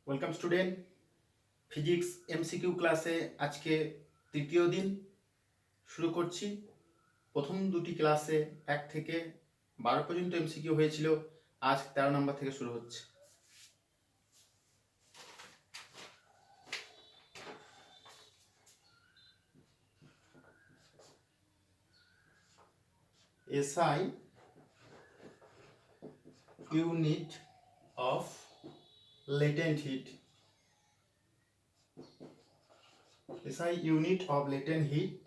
Welcome student, physics MCQ ক্লাসে আজকে তৃতীয় দিন শুরু করছি। প্রথম দুটি ক্লাসে 1 থেকে 12 পর্যন্ত এমসিকিউ হয়েছিল, আজ 13 নম্বর থেকে শুরু হচ্ছে। SI unit of latent heat. SI unit of latent heat,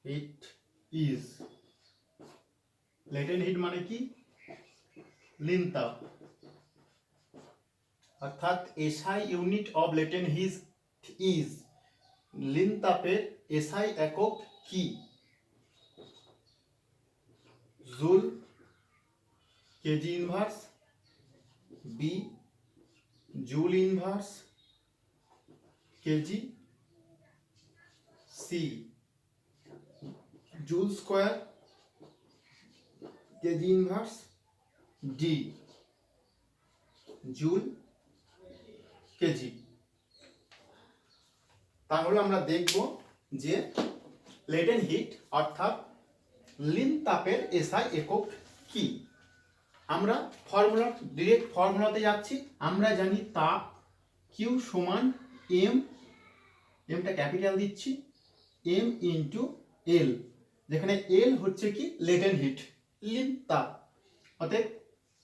it is latent heat মানে কি? লীন তাপ। অর্থাৎ SI unit of latent heat is, লীন তাপের SI একক কি? Joule, kg inverse, B joule inverse, kg, C joule square, kg inverse, D joule kg. তাহলে আমরা দেখব যে লেটেন্ট হিট অর্থাৎ লীন তাপের এসআই একক কি। আমরা ডিরেক্ট ফর্মুলাতে যাচ্ছি। আমরা জানি তাপ কিউ সমান এম, এমটা ক্যাপিটাল দিচ্ছি, এম ইন্টু এল, যেখানে এল হচ্ছে কি লেটেন্ট হিট, লীন তাপ। অতএব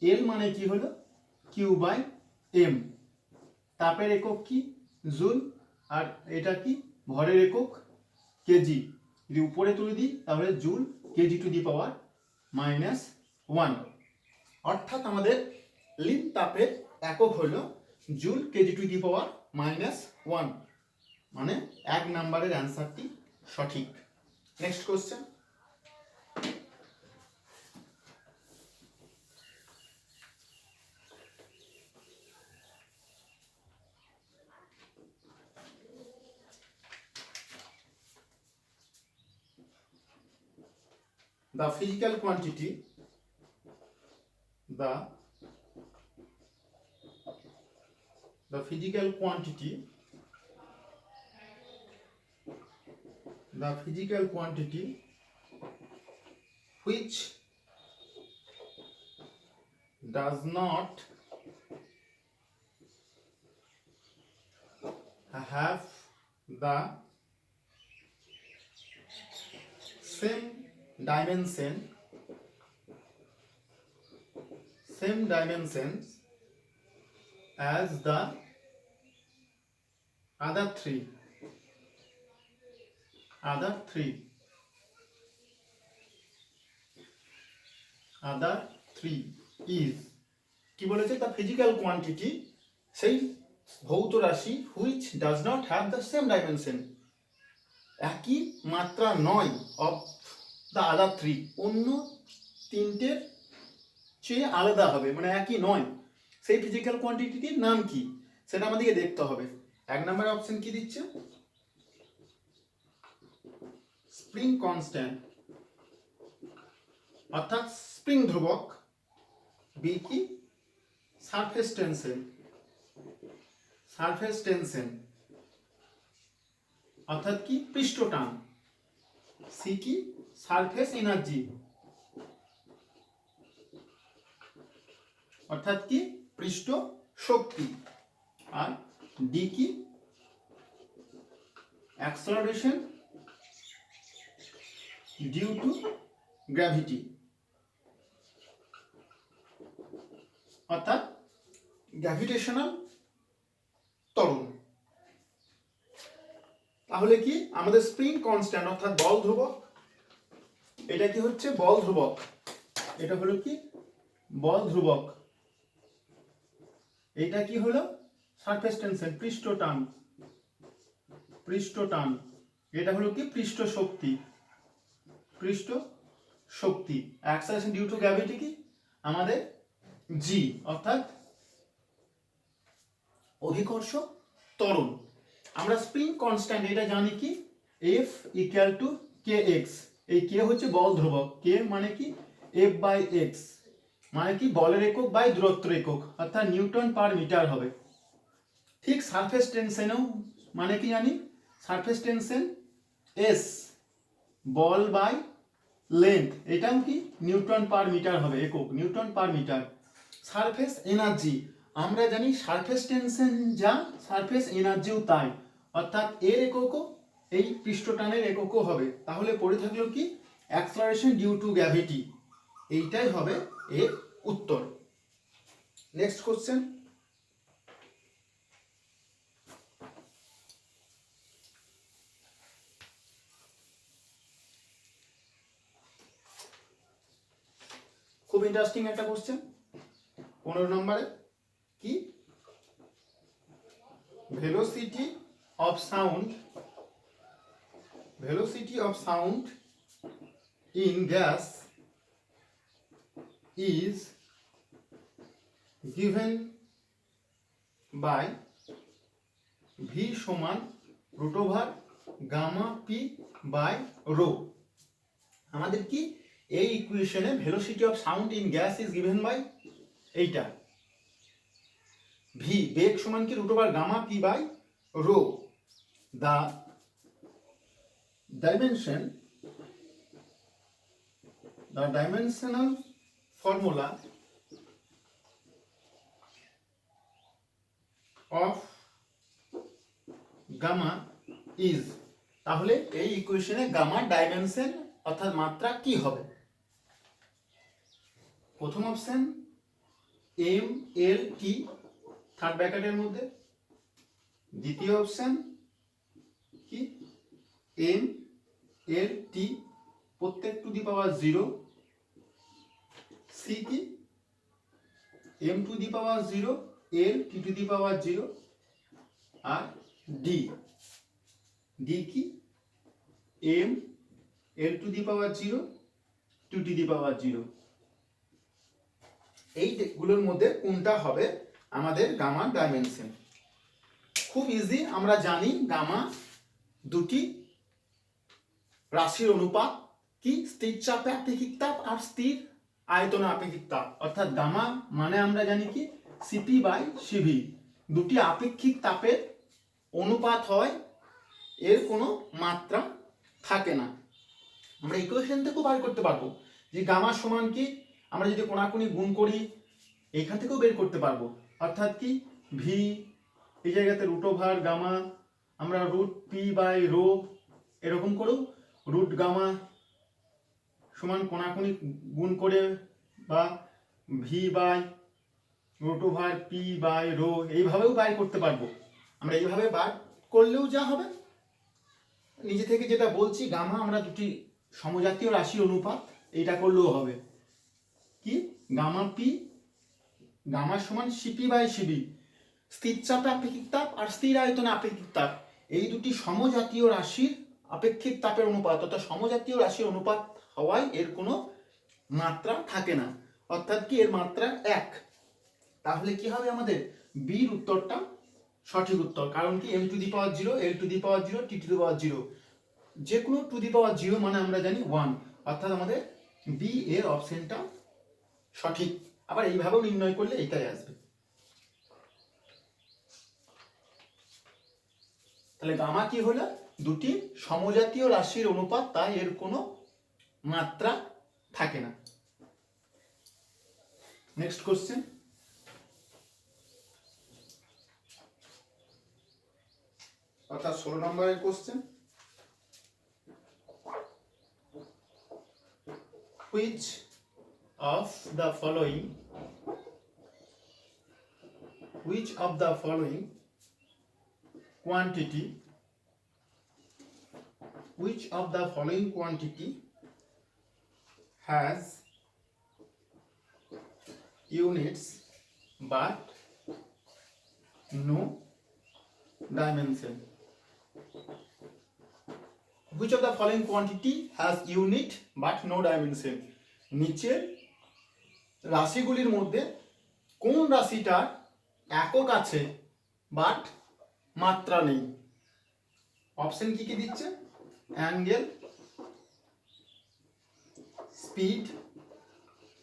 এল মানে কি হলো কিউ বাই এম। তাপের একক কি? জুল, আর এটা কি ভরের একক কেজি। যদি উপরে তুলে দিই তাহলে জুল কেজি টু দি পাওয়ার -1। অর্থাৎ আমাদের লীন তাপের একক হলো জুল কেজি টু দি পাওয়ার -1, মানে 1 নম্বরের অ্যান্সারটি সঠিক। Next question. The physical quantity which does not have the same dimensions as the other three is কি বলেছে? দ্য ফিজিক্যাল কোয়ান্টিটি, সেই ভৌত রাশি which does not have the same dimension, একই মাত্রা নয়, অফ দ্য আদার থ্রি, অন্য তিনটের চেয়ে আলাদা হবে, মানে একই নয়। সেই ফিজিক্যাল কোয়ান্টিটির নাম কি সেটা আমাদেরকে দেখতে হবে। 1 নম্বর অপশন কি দিচ্ছে? স্প্রিং কনস্ট্যান্ট, অর্থাৎ স্প্রিং ধ্রুবক। বি কি? সারফেস টেনশন, অর্থাৎ কি পৃষ্ঠটান। সি কি? সারফেস এনার্জি, অর্থাৎ কি পৃষ্ঠ শক্তি। আর ডি কি? অ্যাক্সেলারেশন ডিউ টু গ্র্যাভিটি, অর্থাৎ গ্র্যাভিটেশনাল ত্বরণ। তাহলে কি আমাদের স্প্রিং কনস্ট্যান্ট অর্থাৎ বল ধ্রুবক, এটা কি হচ্ছে বল ধ্রুবক, এটা হলো কি বল ধ্রুবক। এটা কি হলো সারফেস টেনশন, পৃষ্ঠটান। এটা হলো কি পৃষ্ঠ শক্তি। অ্যাক্সেলারেশন ডিউ টু গ্র্যাভিটি কি আমাদের জি, অর্থাৎ অভিকর্ষ ত্বরণ। আমরা স্প্রিং কনস্ট্যান্ট এটা জানি কি F ইকুয়াল টু kx। এই কে হচ্ছে বল ধ্রুবক, কে মানে কি F বাই এক্স। মানে কি বলের একক বাই দূরত্বের একক, অর্থাৎ নিউটন পার মিটার হবে। ঠিক সারফেস টেনশনেও মানে কি জানি, সারফেস টেনশন এস বল বাই লেন্থ, এটাও কি নিউটন পার মিটার হবে, একক newton per metre. Surface energy আমরা জানি সারফেস টেনশন যা সারফেস এনার্জিও তাই, অর্থাৎ এর এককও এই পৃষ্ঠটানের এককও হবে। তাহলে পড়ে থাকলো কি অ্যাক্সলারেশন ডিউ টু গ্র্যাভিটি, এইটাই হবে এর উত্তর। নেক্সট কোশ্চেন, খুব ইন্টারেস্টিং একটা কোশ্চেন 15 নম্বরে, কি velocity of sound in gas is given by v সমান root over gamma P by rho. আমাদের কি এই ইকুয়েশনে velocity of sound in gas is given by এইটা ভি বেগ সমান কি root over gamma P by rho. The dimensional formula of gamma is, তাহলে এই ইকুয়েশনে গামার ডাইমেনশন অর্থাৎ মাত্রা কি হবে? প্রথম option M L T third ব্র্যাকেটের মধ্যে, দ্বিতীয় অপশন কি এম এল টি প্রত্যেক টু দি পাওয়ার 0, সি কি M to the power 0 L T to the power 0, আর ডি কি M L to the power 0 to to the power 0। এইগুলোর মধ্যে কোনটা হবে আমাদের গামার ডাইমেনশন? খুব ইজি, আমরা জানি গামা দুটি রাশির অনুপাত, কি স্থির চাপে আপেক্ষিক তাপ আর স্থির আয়তনে আপেক্ষিক তাপ, অর্থাৎ গামা মানে আমরা জানি কি সিপি বাই সিভি, দুটি আপেক্ষিক তাপের অনুপাত হয়, এর কোনো মাত্রা থাকে না। আমরা ইকুয়েশন থেকেও বার করতে পারবো যে গামা সমান কি, আমরা যদি কোনাকুনি গুণ করি এইখান থেকেও বের করতে পারবো, অর্থাৎ কি ভি এই জায়গাতে রুট ওভার গামা, আমরা রুট পি বাই রো এরকম করেও রুট গামা সমান কোনাকুনি গুণ করে, বা V by root over P by rho এইভাবেও বার করতে পারবো। আমরা এইভাবে বার করলেও যা হবে, নিজে থেকে যেটা বলছি গামা আমরা দুটি সমজাতীয় রাশির অনুপাত, এইটা করলেও হবে কি গামা পি গামা সমান সিপি বাই সিবি, স্থির চাপে আপেক্ষিক তাপ আর স্থির আয়তনে আপেক্ষিক তাপ, এই দুটি সমজাতীয় রাশির আপেক্ষিক তাপের অনুপাত, অর্থাৎ সমজাতীয় রাশির অনুপাত হওয়ায় এর কোনো মাত্রা থাকে না, অর্থাৎ কি এর মাত্রা 1। তাহলে কি হবে আমাদের বির উত্তরটা সঠিক উত্তর, কারণ কি M to the power 0 L to the power 0 T to the power 0, যে কোনো টু দি পাওয়ার 0 মানে আমরা জানি 1, অর্থাৎ আমাদের বি এর অপশনটা সঠিক। আবার এইভাবেও নির্ণয় করলে এটাই আসবে। তাহলে গামা কি হলো দুটি সমজাতীয় রাশির অনুপাত, তাই এর কোনো মাত্রা থাকে না। নেক্সট কোশ্চেন, অর্থাৎ 16 নম্বরের question, which of the following quantity has units but no dimension? Which of the following quantity has unit but no dimension? নিচের রাশিগুলির মধ্যে কোন রাশিটার একক আছে বাট মাত্রা নেই? অপশন কি কি দিচ্ছে? অ্যাঙ্গেল, স্পিড,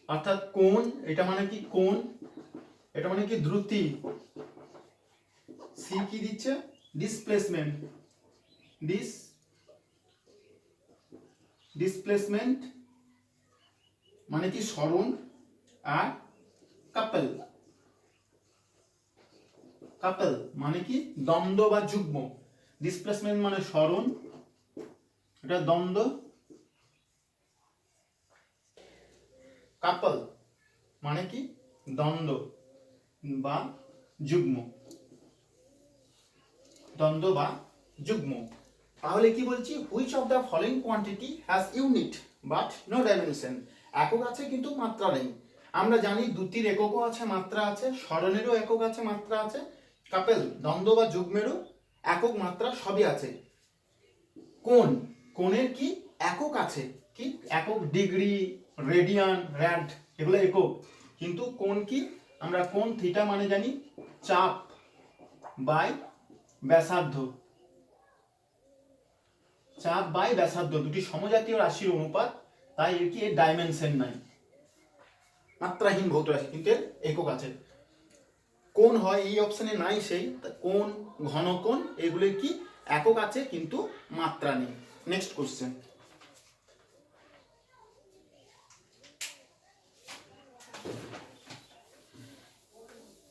অর্থাৎ কোণ, এটা মানে কি কোণ, এটা মানে কি দ্রুতি। সি কি দিচ্ছে? ডিসপ্লেসমেন্ট, ডিসপ্লেসমেন্ট মানে কি সরণ। আর কাপল, কাপল মানে কি দ্বন্দ্ব বা যুগ্ম। ডিসপ্লেসমেন্ট মানে সরণ, এটা দ্বন্দ্ব। কাপল মানে কি দ্বন্দ্ব বা যুগ্ম, দ্বন্দ্ব বা যুগ্ম। তাহলে কি বলছি? Which of the following quantity has unit but no dimension. একক আছে কিন্তু মাত্রা নেই। আমরা জানি দ্যুতির এককও আছে, মাত্রা আছে, স্মরণেরও একক আছে, মাত্রা আছে, কাপেল দ্বন্দ্ব বা যুগ্মেরও একক মাত্রা সবই আছে। কোণ, কোণের কি একক আছে, কি একক ডিগ্রি, রেডিয়ান, র্যাড, এগুলো একক। কিন্তু কোণ কি? আমরা কোণ থিটা মানে জানি চাপ বাই ব্যাসার্ধ। চাপ বাই ব্যাসার্ধ দুটি সমজাতীয় রাশির অনুপাত, তাই এর কি ডাইমেনশন নাই, মাত্রাহীন ভৌত রাশি, কিন্তু এর একক আছে। কোণ হয় এই অপশনে নাই, সেই কোণ, ঘনকোণ এগুলোর কি একক আছে কিন্তু মাত্রা নেই। Next question.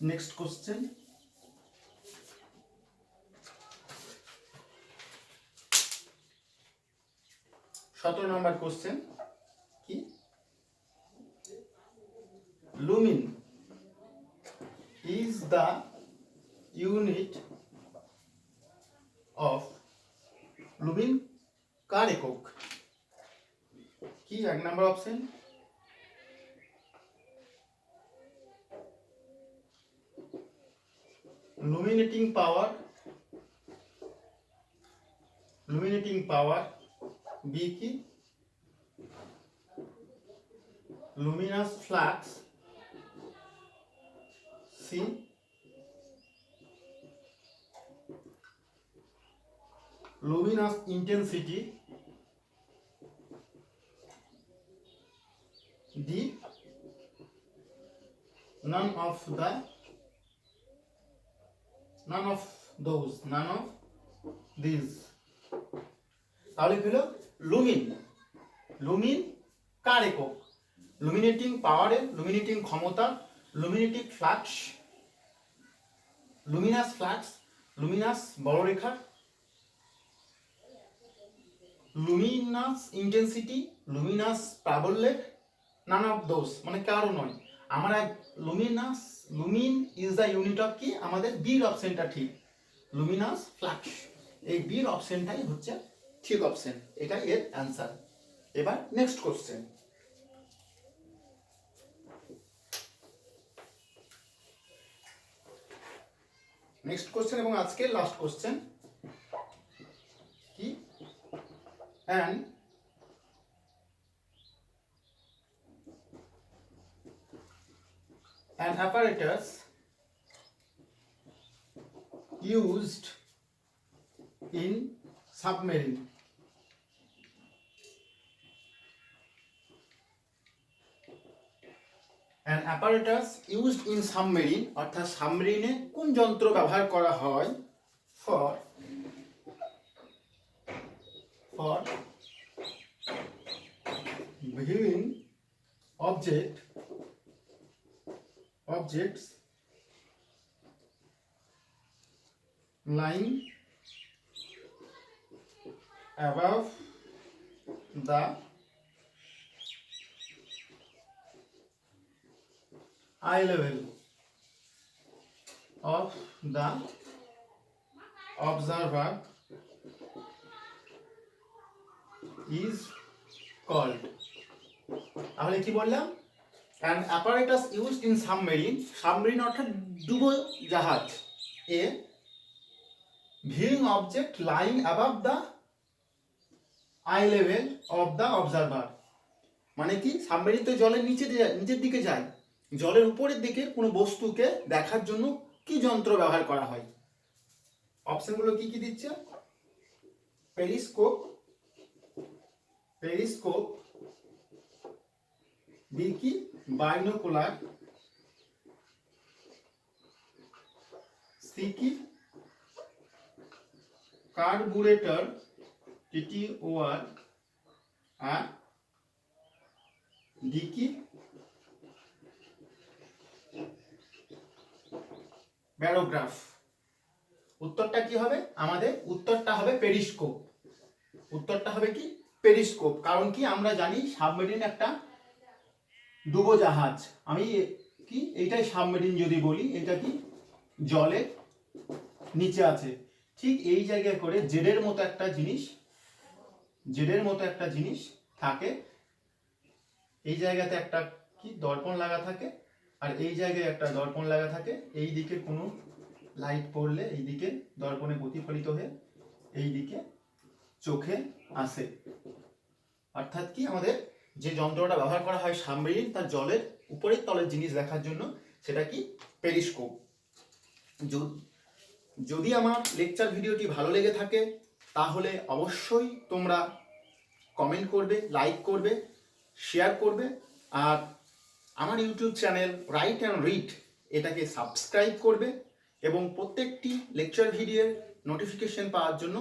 নেক্সট কোশ্চেন, সতেরো নম্বর কোশ্চেন কি? Lumen is the unit of, lumen কার একক? কি এক number option? Luminating power, luminating power. B কি? Luminous flux. C luminous intensity. D none of these. তাহলে কি হলো? লুমিন, লুমিন কার একক? লুমিনেটিং পাওয়ারের, লুমিনেটিং ক্ষমতা, luminating flux, luminous flux, luminous বলরেখা, লুমিনাস ইন্টেন্সিটি, লুমিনাস প্রাবল্যের, নান অফ দোজ মানে কারও নয়। আমরা luminous, lumen is the unit of কি? আমাদের বির অপশনটা ঠিক, লুমিনাস ফ্লাক্স। এই বির অপশনটাই হচ্ছে ঠিক অপশন, এটাই এর অ্যান্সার। এবার নেক্সট কোশ্চেন। নেক্সট কোশ্চেন এবং আজকে লাস্ট কোশ্চেন কি? An apparatus used in submarine. An apparatus used in submarine অর্থাৎ সাবমেরিনে কোন যন্ত্র ব্যবহার করা হয়? for viewing objects lying above the eye level of the observer is called. তাহলে কি বললাম? An apparatus used in submarine, submarine অর্থাৎ ডুবো জাহাজ, এ viewing object lying above the eye level of the observer মানে কি? সাবমেরিন তো জলের নিচের দিকে যায়, জলের উপরের দিকে কোনো বস্তুকে দেখার জন্য কি যন্ত্র ব্যবহার করা হয়? অপশনগুলো কি কি দিচ্ছে? পেরিস্কোপ, বি কি বাইনোকুলার, সি কি কার্বুরেটর TTOR, আর ডি কি ব্যারোগ্রাফ। উত্তরটা কি হবে? আমাদের উত্তরটা হবে পেরিস্কোপ। উত্তরটা হবে কি পেরিস্কোপ। কারণ কি আমরা জানি সাবমেরিন একটা ডুবো জাহাজ। আমি কি এইটাই সাবমেরিন যদি বলি, এটা কি জলে নিচে আছে। ঠিক এই জায়গায় করে জেডের মতো একটা জিনিস থাকে। এই জায়গাতে একটা কি দর্পণ লাগা থাকে, আর এই জায়গায় একটা দর্পণ লাগা থাকে। এই দিকে কোনো লাইট পড়লে এই দিকে দর্পণে প্রতিফলিত হয়ে এই দিকে চোখে আসে। অর্থাৎ কি আমাদের যে যন্ত্রটা ব্যবহার করা হয় সাবমেরিন তার জলের উপরের তলের জিনিস দেখার জন্য, সেটা কি পেরিস্কোপ। যদি আমার লেকচার ভিডিওটি ভালো লেগে থাকে তাহলে অবশ্যই তোমরা কমেন্ট করবে, লাইক করবে, শেয়ার করবে, আর আমার YouTube channel right and read এটাকে সাবস্ক্রাইব করবে, এবং প্রত্যেকটি লেকচার ভিডিওর নোটিফিকেশন পাওয়ার জন্য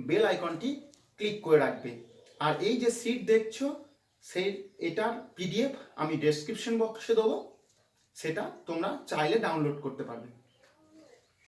বেল আইকনটি ক্লিক করে রাখবে। আর এই যে সিট দেখছো, এটার PDF আমি ডেসক্রিপশন বক্সে দেবো, সেটা তোমরা চাইলে ডাউনলোড করতে পারবে।